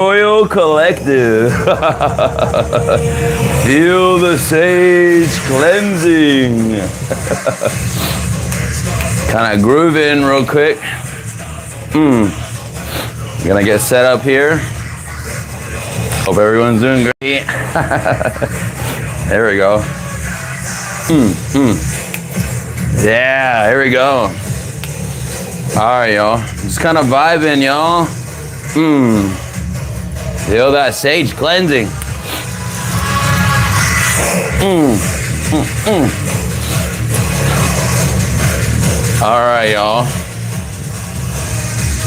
Royal Collective. Feel the sage cleansing. Kind of groove in real quick. Gonna get set up here. Hope everyone's doing great. There we go. Yeah, here we go. Alright, y'all. Just kind of vibing, y'all. Feel that sage cleansing. Alright, y'all.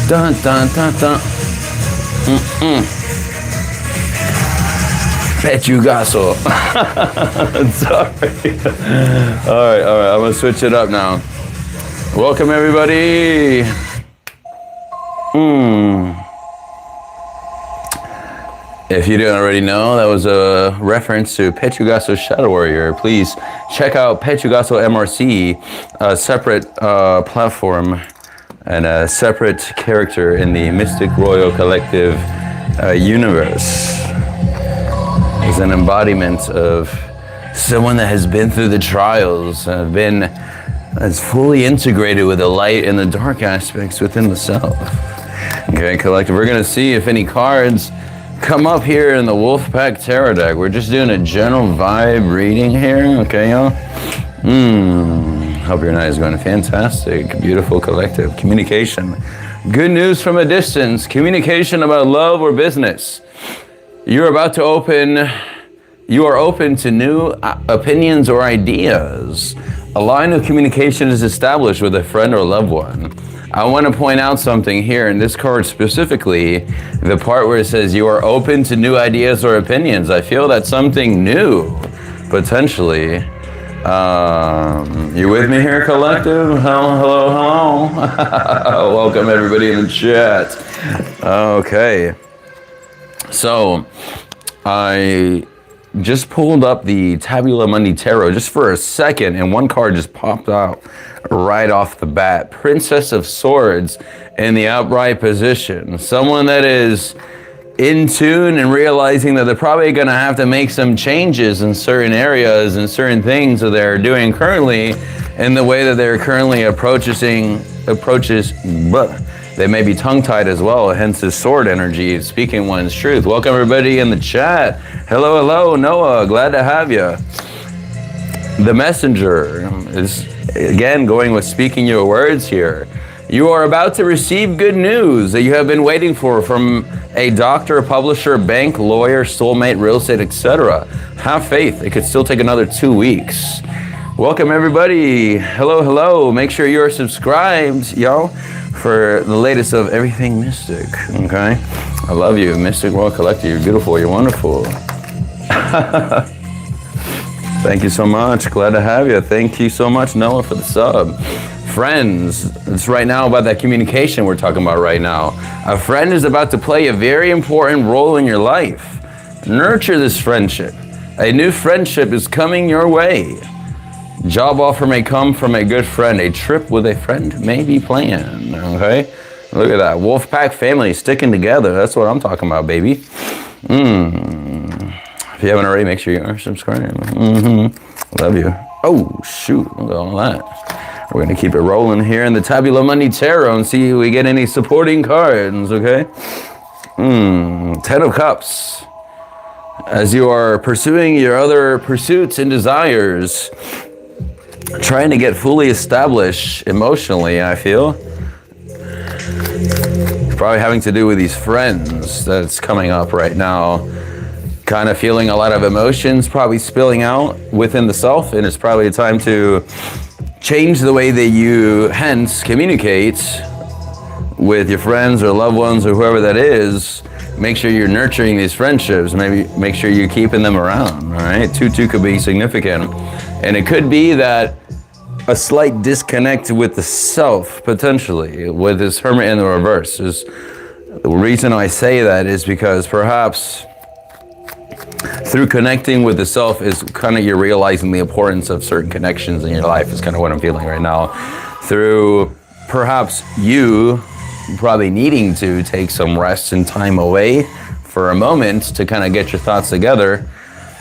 Dun dun dun dun. Bet you got so. Sorry. Alright, I'm gonna switch it up now. Welcome everybody. If you didn't already know, that was a reference to Pechugaso Shadow Warrior. Please check out Pechugaso MRC, a separate platform and a separate character in the Mystic Royal Collective universe. It's an embodiment of someone that has been through the trials, has fully integrated with the light and the dark aspects within the self. Okay, Collective, we're gonna see if any cards come up here in the Wolfpack Tarot deck. We're just doing a general vibe reading here, okay, y'all? Hope your night is going fantastic. Beautiful, Collective. Communication. Good news from a distance. Communication about love or business. You are open to new opinions or ideas. A line of communication is established with a friend or loved one. I want to point out something here in this card specifically, the part where it says you are open to new ideas or opinions. I feel that's something new, potentially. You with me here, Collective? Hello. Welcome everybody in the chat. Okay. So, I just pulled up the Tabula Mundi Tarot just for a second, and one card just popped out right off the bat. Princess of Swords in the upright position. Someone that is in tune and realizing that they're probably going to have to make some changes in certain areas and certain things that they're doing currently in the way that they're currently approaches. They may be tongue-tied as well, hence his sword energy, speaking one's truth. Welcome everybody in the chat. Hello, Noah, glad to have you. The messenger is, again, going with speaking your words here. You are about to receive good news that you have been waiting for from a doctor, publisher, bank, lawyer, soulmate, real estate, etc. Have faith, it could still take another 2 weeks. Welcome everybody. Hello. Make sure you're subscribed, y'all, for the latest of everything Mystic, okay? I love you, Mystic Royal Collective. You're beautiful, you're wonderful. Thank you so much, glad to have you. Thank you so much, Noah, for the sub. Friends, it's right now about that communication we're talking about right now. A friend is about to play a very important role in your life. Nurture this friendship. A new friendship is coming your way. Job offer may come from a good friend. A trip with a friend may be planned, okay? Look at that. Wolfpack family sticking together. That's what I'm talking about, baby. If you haven't already, make sure you are subscribed. Love you. Oh, shoot. Look at all that. We're going to keep it rolling here in the Tabula Mundi Tarot and see if we get any supporting cards, okay? 10 of Cups. As you are pursuing your other pursuits and desires, trying to get fully established emotionally, I feel. Probably having to do with these friends that's coming up right now. Kind of feeling a lot of emotions probably spilling out within the self, and it's probably time to change the way that you hence communicate with your friends or loved ones or whoever that is. Make sure you're nurturing these friendships. Maybe make sure you're keeping them around, all right? 2-2 could be significant. And it could be that a slight disconnect with the self, potentially, with this Hermit in the reverse. The reason I say that is because perhaps through connecting with the self is kind of you're realizing the importance of certain connections in your life is kind of what I'm feeling right now. Through perhaps you probably needing to take some rest and time away for a moment to kind of get your thoughts together,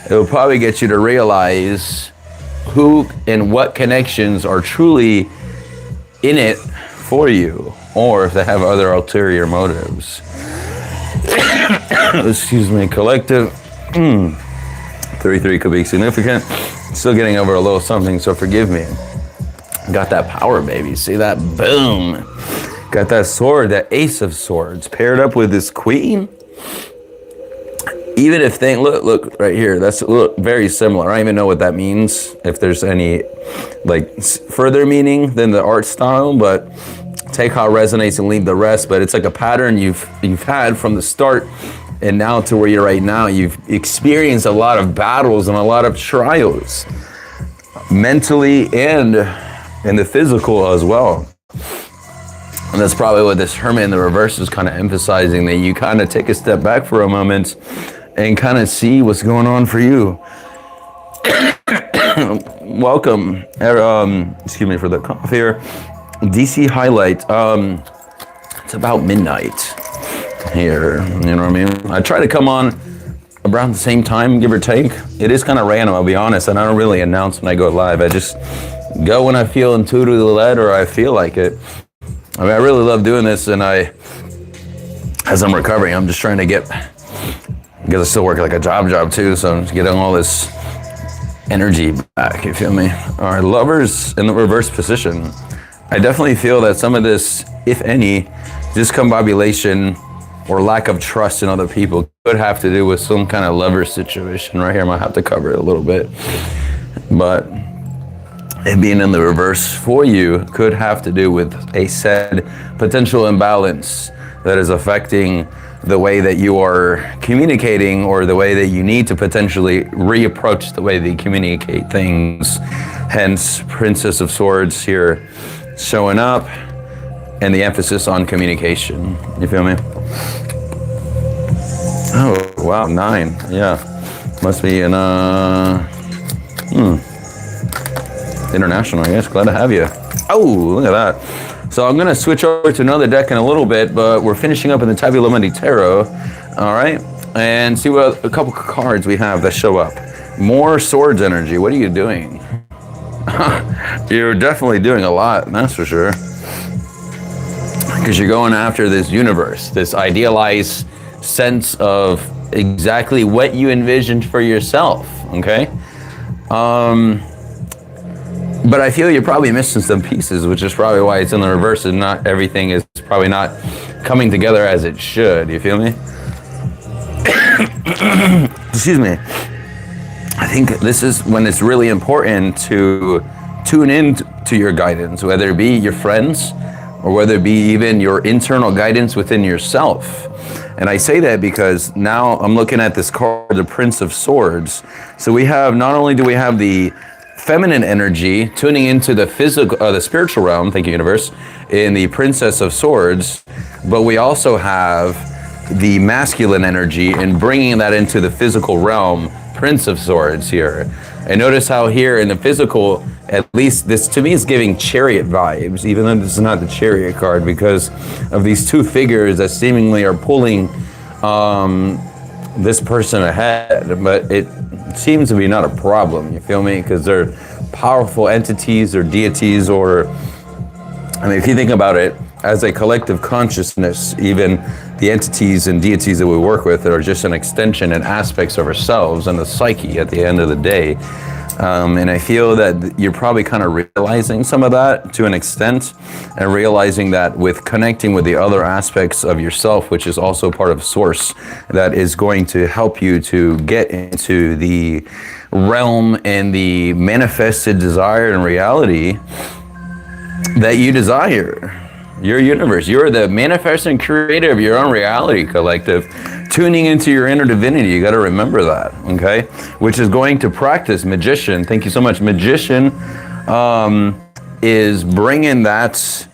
it will probably get you to realize who and what connections are truly in it for you, or if they have other ulterior motives. Excuse me, collective. 33 could be significant. Still getting over a little something, so forgive me. Got that power, baby. See that? Boom. Got that sword, that ace of swords, paired up with this queen. Even if they look right here, that's very similar. I don't even know what that means, if there's any like further meaning than the art style, but take how it resonates and leave the rest. But it's like a pattern you've had from the start, and now to where you're right now, you've experienced a lot of battles and a lot of trials, mentally and in the physical as well. And that's probably what this Hermit in the reverse is kind of emphasizing, that you kind of take a step back for a moment and kind of see what's going on for you. Welcome. Excuse me for the cough here. DC highlight. It's about midnight here. You know what I mean? I try to come on around the same time, give or take. It is kind of random, I'll be honest, and I don't really announce when I go live. I just go when I feel intuitively led or I feel like it. I mean, I really love doing this, and as I'm recovering, I'm just trying to get, because I still work like a job too, so I'm just getting all this energy back, you feel me? All right, lovers in the reverse position. I definitely feel that some of this, if any, discombobulation or lack of trust in other people could have to do with some kind of lover situation. Right here, I might have to cover it a little bit. But it being in the reverse for you could have to do with a said potential imbalance that is affecting the way that you are communicating, or the way that you need to potentially reapproach the way that you communicate things. Hence, Princess of Swords here showing up, and the emphasis on communication. You feel me? Oh, wow, 9. Yeah. Must be in, international, I guess. Glad to have you. Oh, look at that. So I'm going to switch over to another deck in a little bit, but we're finishing up in the Tabula Mundi Tarot. All right. And see what a couple cards we have that show up. More swords energy. What are you doing? You're definitely doing a lot, that's for sure. Because you're going after this universe, this idealized sense of exactly what you envisioned for yourself, okay? But I feel you're probably missing some pieces, which is probably why it's in the reverse, and not everything is probably not coming together as it should. You feel me? Excuse me. I think this is when it's really important to tune in to your guidance, whether it be your friends or whether it be even your internal guidance within yourself. And I say that because now I'm looking at this card, the Prince of Swords. So we have, not only do we have the feminine energy tuning into the physical, the spiritual realm, thank you universe, in the Princess of Swords, but we also have the masculine energy and bringing that into the physical realm, Prince of Swords here. And notice how here in the physical, at least this to me is giving Chariot vibes, even though this is not the Chariot card, because of these two figures that seemingly are pulling this person ahead. But it seems to be not a problem, you feel me? Because they're powerful entities or deities, or, I mean, if you think about it, as a collective consciousness, even the entities and deities that we work with are just an extension and aspects of ourselves and the psyche at the end of the day. And I feel that you're probably kind of realizing some of that to an extent, and realizing that with connecting with the other aspects of yourself, which is also part of Source, that is going to help you to get into the realm and the manifested desire and reality that you desire. Your universe, you're the manifesting creator of your own reality, collective. Tuning into your inner divinity, you got to remember that, okay? Which is going to practice magician. Thank you so much. Magician is bringing that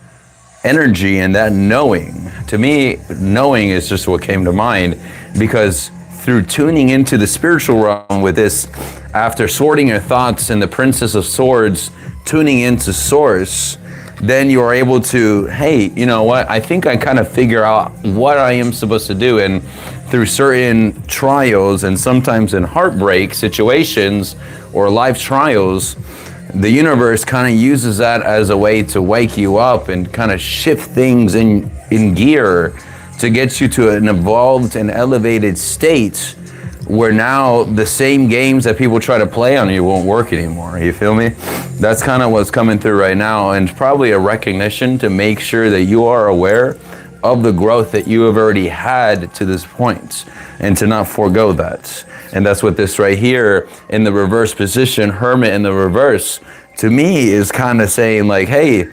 energy and that knowing. To me, knowing is just what came to mind, because through tuning into the spiritual realm with this, after sorting your thoughts in the Princess of Swords, tuning into Source, then you are able to, hey, you know what? I think I kind of figure out what I am supposed to do. And through certain trials and sometimes in heartbreak situations or life trials, the universe kind of uses that as a way to wake you up and kind of shift things in gear to get you to an evolved and elevated state where now the same games that people try to play on you won't work anymore. You feel me? That's kind of what's coming through right now, and probably a recognition to make sure that you are aware of the growth that you have already had to this point and to not forego that. And that's what this right here in the reverse position, Hermit in the reverse, to me is kind of saying like, hey,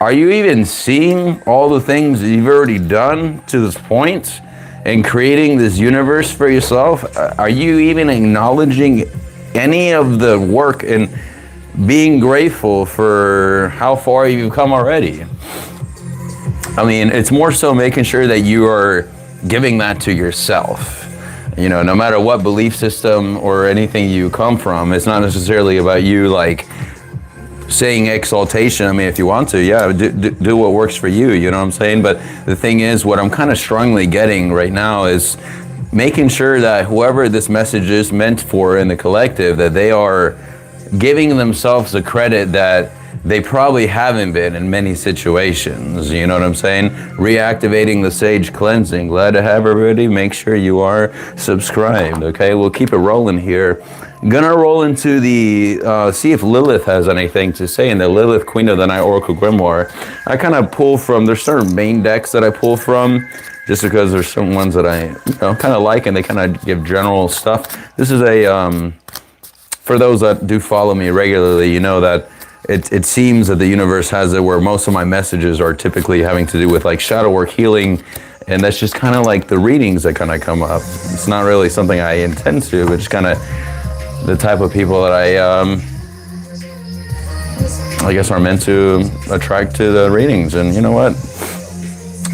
are you even seeing all the things that you've already done to this point and creating this universe for yourself? Are you even acknowledging any of the work and being grateful for how far you've come already? I mean, it's more so making sure that you are giving that to yourself. You know, no matter what belief system or anything you come from, it's not necessarily about you like saying exaltation. I mean, if you want to, yeah, do what works for you, you know what I'm saying? But the thing is, what I'm kind of strongly getting right now is making sure that whoever this message is meant for in the collective, that they are giving themselves the credit that they probably haven't been in many situations, you know what I'm saying? Reactivating the sage cleansing. Glad to have everybody. Make sure you are subscribed, okay? We'll keep it rolling here. Gonna roll into the, see if Lilith has anything to say in the Lilith Queen of the Night Oracle Grimoire. I kind of pull from, there's certain main decks that I pull from, just because there's some ones that I kind of like and they kind of give general stuff. This is a, for those that do follow me regularly, you know that it seems that the universe has it where most of my messages are typically having to do with like shadow work, healing, and that's just kind of like the readings that kind of come up. It's not really something I intend to, but just kind of the type of people that I guess are meant to attract to the readings. And you know what?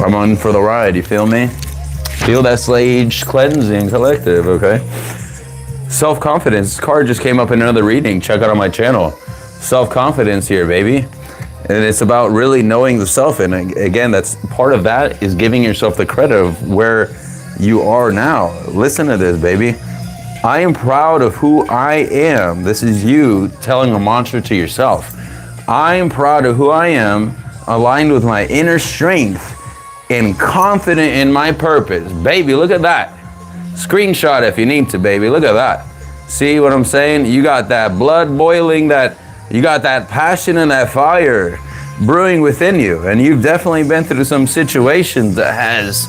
I'm on for the ride, you feel me? Feel that sage cleansing collective, okay? Self-confidence. Card just came up in another reading. Check out on my channel. Self-confidence here, baby. And it's about really knowing the self. And again, that's part of that is giving yourself the credit of where you are now. Listen to this, baby. I am proud of who I am. This is you telling a mantra to yourself. I am proud of who I am, aligned with my inner strength and confident in my purpose. Baby, look at that. Screenshot if you need to, baby. Look at that. See what I'm saying? You got that blood boiling, you got that passion and that fire brewing within you. And you've definitely been through some situations that has,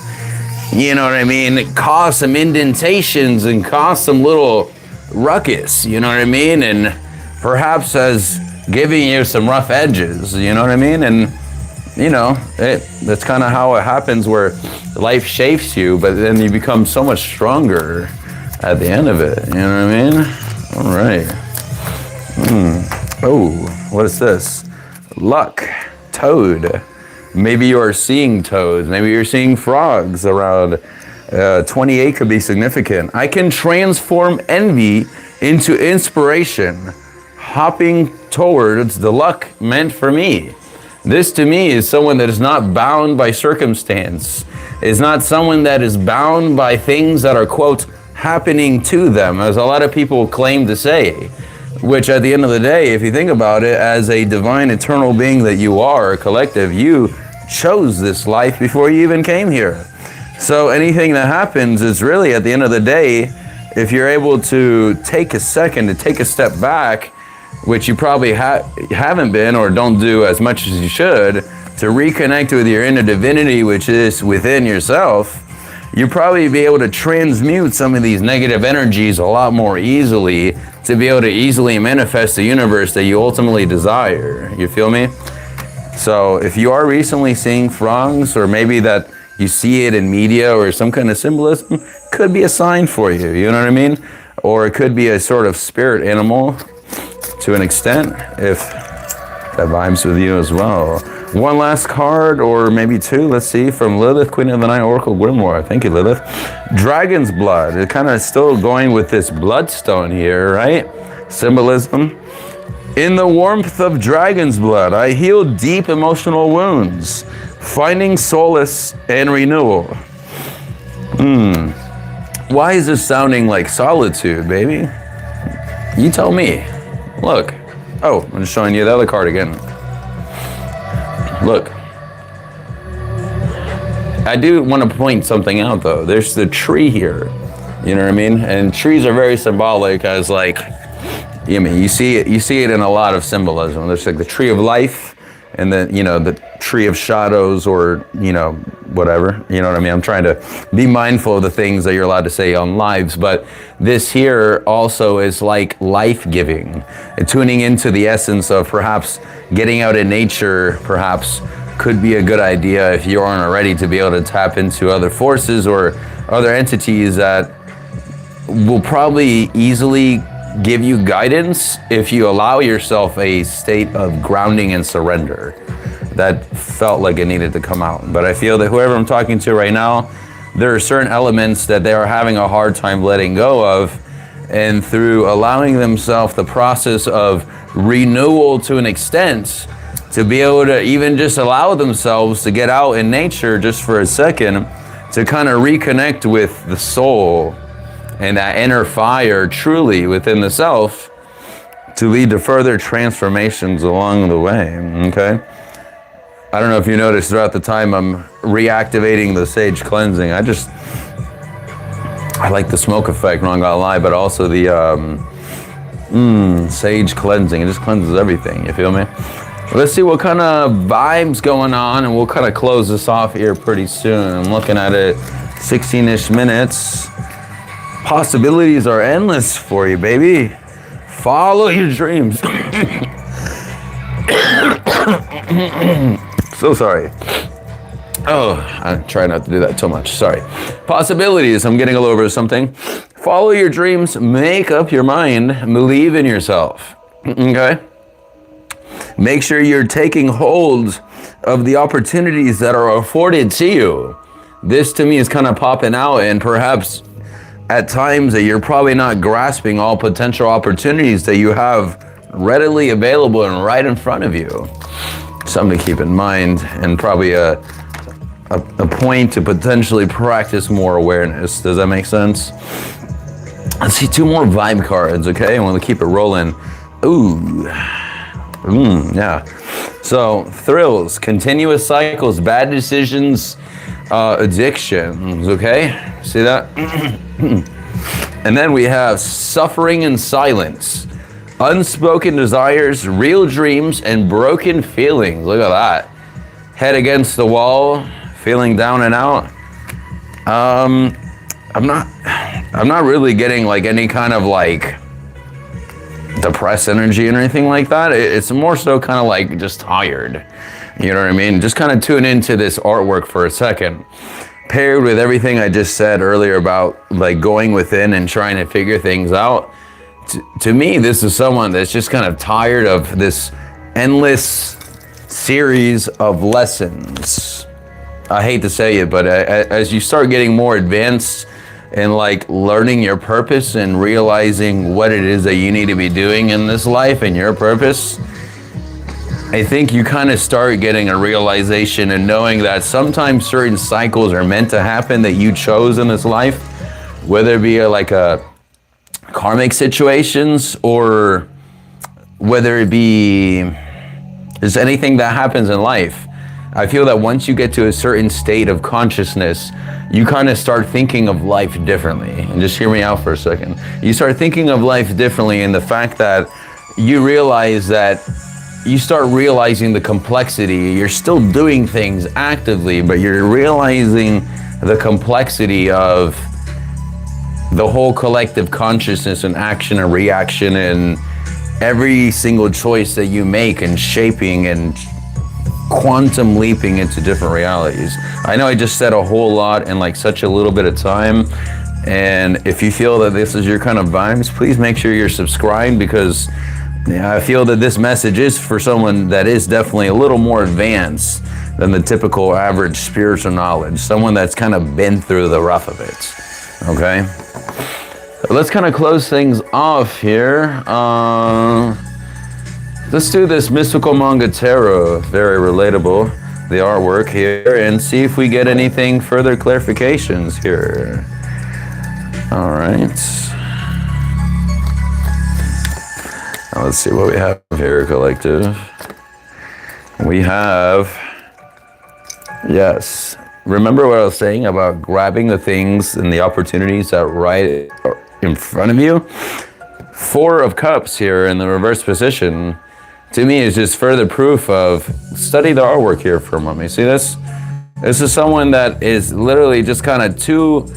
you know what I mean, caused some indentations and caused some little ruckus, you know what I mean? And perhaps has given you some rough edges, you know what I mean? And, you know, that's kind of how it happens where life shapes you, but then you become so much stronger at the end of it, you know what I mean? All right. Oh, what is this? Luck, toad. Maybe you are seeing toads. Maybe you're seeing frogs around. 28 could be significant. I can transform envy into inspiration, hopping towards the luck meant for me. This to me is someone that is not bound by circumstance, is not someone that is bound by things that are, quote, happening to them, as a lot of people claim to say. Which at the end of the day, if you think about it, as a divine eternal being that you are, a collective, you chose this life before you even came here. So anything that happens is really, at the end of the day, if you're able to take a second to take a step back, which you probably haven't been or don't do as much as you should, to reconnect with your inner divinity, which is within yourself, you'll probably be able to transmute some of these negative energies a lot more easily to be able to easily manifest the universe that you ultimately desire. You feel me? So if you are recently seeing frogs, or maybe that you see it in media or some kind of symbolism, could be a sign for you, you know what I mean? Or it could be a sort of spirit animal to an extent, if that vibes with you as well. One last card, or maybe two, let's see, from Lilith, Queen of the Night Oracle Grimoire. Thank you, Lilith. Dragon's blood. It kind of still going with this bloodstone here, right? Symbolism. In the warmth of dragon's blood, I heal deep emotional wounds, finding solace and renewal. Why is this sounding like solitude, baby? You tell me. Look. Oh, I'm just showing you the other card again. Look. I do want to point something out though. There's the tree here. You know what I mean? And trees are very symbolic as like, you see it in a lot of symbolism. There's like the tree of life and then, the tree of shadows or, whatever. You know what I mean? I'm trying to be mindful of the things that you're allowed to say on lives, but this here also is like life-giving and tuning into the essence of perhaps getting out in nature, perhaps could be a good idea if you aren't ready to be able to tap into other forces or other entities that will probably easily give you guidance if you allow yourself a state of grounding and surrender. That felt like it needed to come out. But I feel that whoever I'm talking to right now, there are certain elements that they are having a hard time letting go of, and through allowing themselves the process of renewal to an extent, to be able to even just allow themselves to get out in nature just for a second, to kind of reconnect with the soul and that inner fire truly within the self, to lead to further transformations along the way, okay? I don't know if you noticed throughout the time I'm reactivating the sage cleansing. I like the smoke effect, not gonna lie, but also the sage cleansing. It just cleanses everything, you feel me? Let's see what kind of vibes going on, and we'll kind of close this off here pretty soon. I'm looking at it, 16-ish minutes. Possibilities are endless for you, baby. Follow your dreams. So sorry. Oh, I try not to do that too much. Sorry. Possibilities. I'm getting a little over something. Follow your dreams. Make up your mind. Believe in yourself. Okay? Make sure you're taking hold of the opportunities that are afforded to you. This to me is kind of popping out, and perhaps at times that you're probably not grasping all potential opportunities that you have readily available and right in front of you. Something to keep in mind, and probably a point to potentially practice more awareness. Does that make sense? Let's see 2 more vibe cards, okay? I want to keep it rolling. Ooh. Yeah. So, thrills, continuous cycles, bad decisions, addictions, okay? See that? And then we have suffering and silence, unspoken desires, real dreams, and broken feelings. Look at that. Head against the wall, feeling down and out. I'm not really getting like any kind of like depressed energy or anything like that. It's more so kind of like just tired. You know what I mean? Just kind of tune into this artwork for a second. Paired with everything I just said earlier about like going within and trying to figure things out. To me, this is someone that's just kind of tired of this endless series of lessons. I hate to say it, but as you start getting more advanced and like learning your purpose and realizing what it is that you need to be doing in this life and your purpose, I think you kind of start getting a realization and knowing that sometimes certain cycles are meant to happen that you chose in this life, whether it be like a karmic situations or whether it be just anything that happens in life. I feel that once you get to a certain state of consciousness, you kind of start thinking of life differently. And just hear me out for a second. You start thinking of life differently in the fact that you realize that you start realizing the complexity. You're still doing things actively, but you're realizing the complexity of the whole collective consciousness and action and reaction and every single choice that you make and shaping and quantum leaping into different realities. I know I just said a whole lot in like such a little bit of time, and if you feel that this is your kind of vibes, please make sure you're subscribed, because I feel that this message is for someone that is definitely a little more advanced than the typical average spiritual knowledge, someone that's kind of been through the rough of it, okay? Let's kind of close things off here. Let's do this Mystical Manga Tarot, very relatable, the artwork here, and see if we get anything further clarifications here. All right. Now let's see what we have here, collective. We have, yes. Remember what I was saying about grabbing the things and the opportunities that right in front of you? Four of Cups here in the reverse position, to me, is just further proof of, study the artwork here for a moment. You see this? This is someone that is literally just kind of too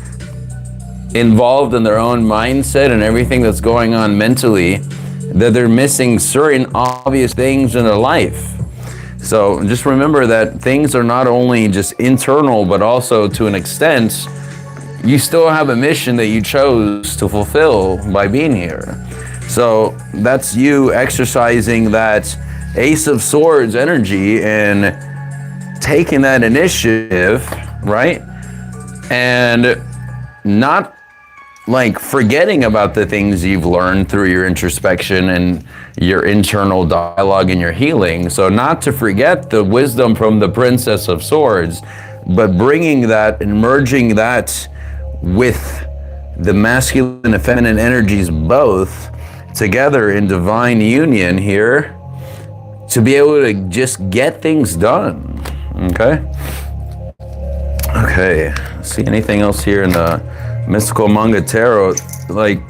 involved in their own mindset and everything that's going on mentally, that they're missing certain obvious things in their life. So just remember that things are not only just internal, but also to an extent, you still have a mission that you chose to fulfill by being here. So that's you exercising that Ace of Swords energy and taking that initiative, right? And not like forgetting about the things you've learned through your introspection and your internal dialogue and your healing. So not to forget the wisdom from the Princess of Swords, but bringing that and merging that with the masculine and feminine energies both together in divine union here to be able to just get things done. Okay, see anything else here in the Mystical Manga Tarot? Like,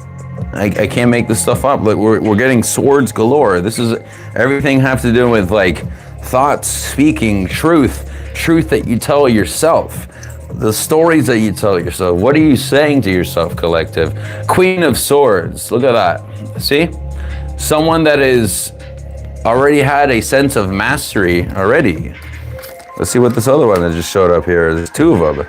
I can't make this stuff up. Like, we're getting swords galore. This is everything have to do with like thoughts, speaking, truth that you tell yourself, the stories that you tell yourself. What are you saying to yourself, collective? Queen of Swords, look at that. See? Someone that is already had a sense of mastery already. Let's see what this other one that just showed up here. There's two of them.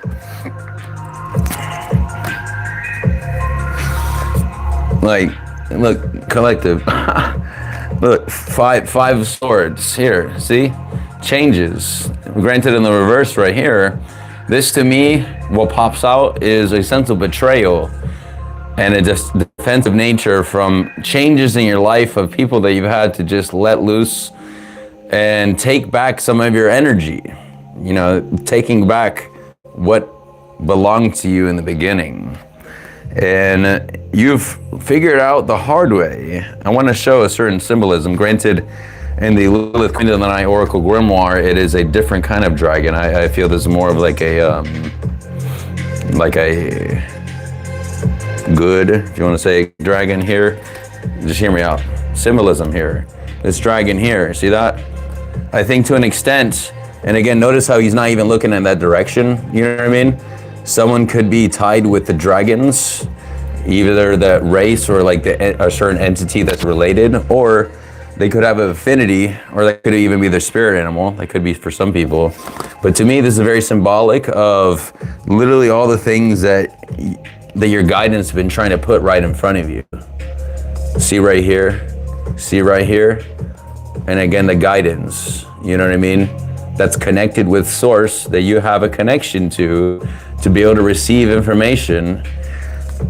Like, look, collective. Look, five of swords here. See, changes. Granted, in the reverse right here, this to me, what pops out is a sense of betrayal and a just defensive nature from changes in your life of people that you've had to just let loose and take back some of your energy. You know, taking back what belonged to you in the beginning. And you've figured out the hard way. I want to show a certain symbolism. Granted, in the Lilith Queen of the Night Oracle Grimoire, it is a different kind of dragon. I feel this is more of like a good, if you want to say dragon here. Just hear me out. Symbolism here. This dragon here, see that? I think to an extent, and again, notice how he's not even looking in that direction. You know what I mean? Someone could be tied with the dragons, either the race or like a certain entity that's related, or they could have an affinity, or that could even be their spirit animal. That could be for some people. But to me, this is very symbolic of literally all the things that your guidance has been trying to put right in front of you. See right here, and again, the guidance, you know what I mean? That's connected with source that you have a connection to be able to receive information.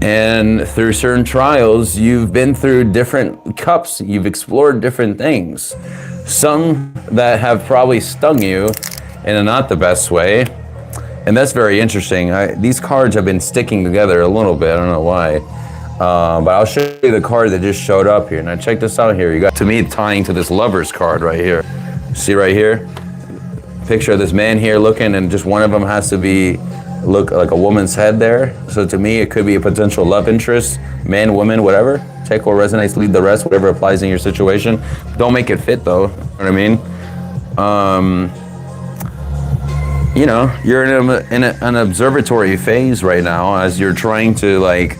And through certain trials, you've been through different cups, you've explored different things. Some that have probably stung you in a not the best way. And that's very interesting. These cards have been sticking together a little bit, I don't know why. But I'll show you the card that just showed up here. Now check this out here. You got, to me, tying to this Lover's card right here. See right here? Picture of this man here looking, and just one of them has to look like a woman's head there. So to me, it could be a potential love interest, man, woman, whatever. Take what resonates, leave the rest, whatever applies in your situation. Don't make it fit though, you know what I mean? You know, you're in an observatory phase right now as you're trying to like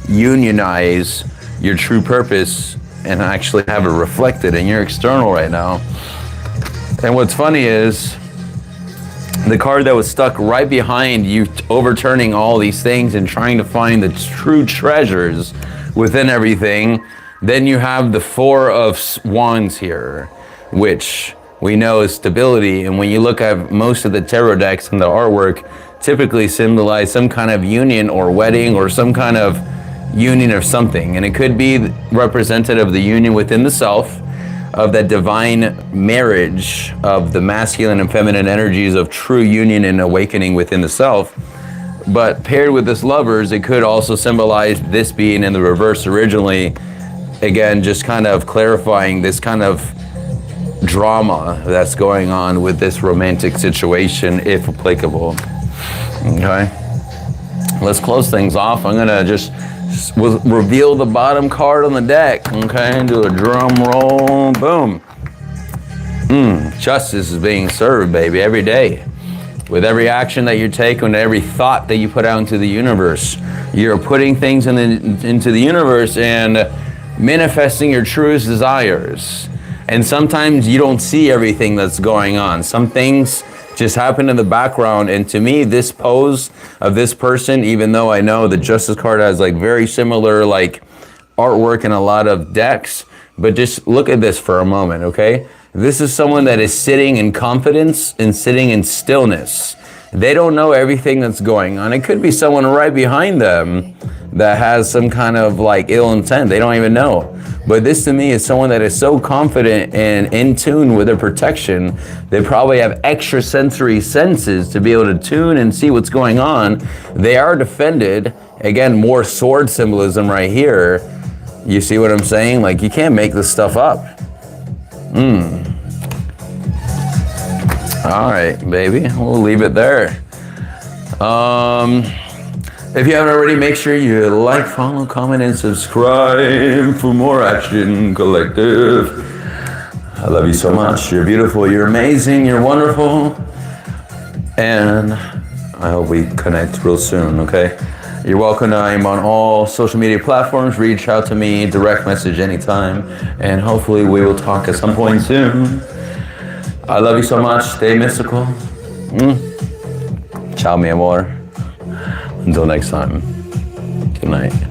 unionize your true purpose and actually have it reflected in your external right now. And what's funny is, the card that was stuck right behind you, overturning all these things and trying to find the true treasures within everything, then you have the Four of Wands here, which we know is stability. And when you look at most of the tarot decks and the artwork, typically symbolize some kind of union or wedding or some kind of union of something. And it could be representative of the union within the self, of that divine marriage of the masculine and feminine energies of true union and awakening within the self. But paired with this lovers, it could also symbolize this being in the reverse originally. Again, just kind of clarifying this kind of drama that's going on with this romantic situation, if applicable. Okay, let's close things off. I'm gonna just reveal the bottom card on the deck. Okay, do a drum roll. Boom. Justice is being served, baby, every day. With every action that you're taking, every thought that you put out into the universe, you're putting things into the universe and manifesting your truest desires. And sometimes you don't see everything that's going on. Some things just happen in the background. And to me, this pose of this person, even though I know the Justice card has like very similar like artwork in a lot of decks, but just look at this for a moment, okay? This is someone that is sitting in confidence and sitting in stillness. They don't know everything that's going on. It could be someone right behind them that has some kind of like ill intent. They don't even know. But this to me is someone that is so confident and in tune with their protection. They probably have extrasensory senses to be able to tune and see what's going on. They are defended. Again, more sword symbolism right here. You see what I'm saying? Like, you can't make this stuff up. All right, baby, we'll leave it there. If you haven't already, make sure you like, follow, comment, and subscribe for more Action Collective. I love you so much. You're beautiful, you're amazing, you're wonderful. And I hope we connect real soon, okay? You're welcome. I'm on all social media platforms. Reach out to me, direct message anytime, and hopefully we will talk at some point soon. I love you so much. Stay mystical. Ciao, mi amor. Until next time. Good night.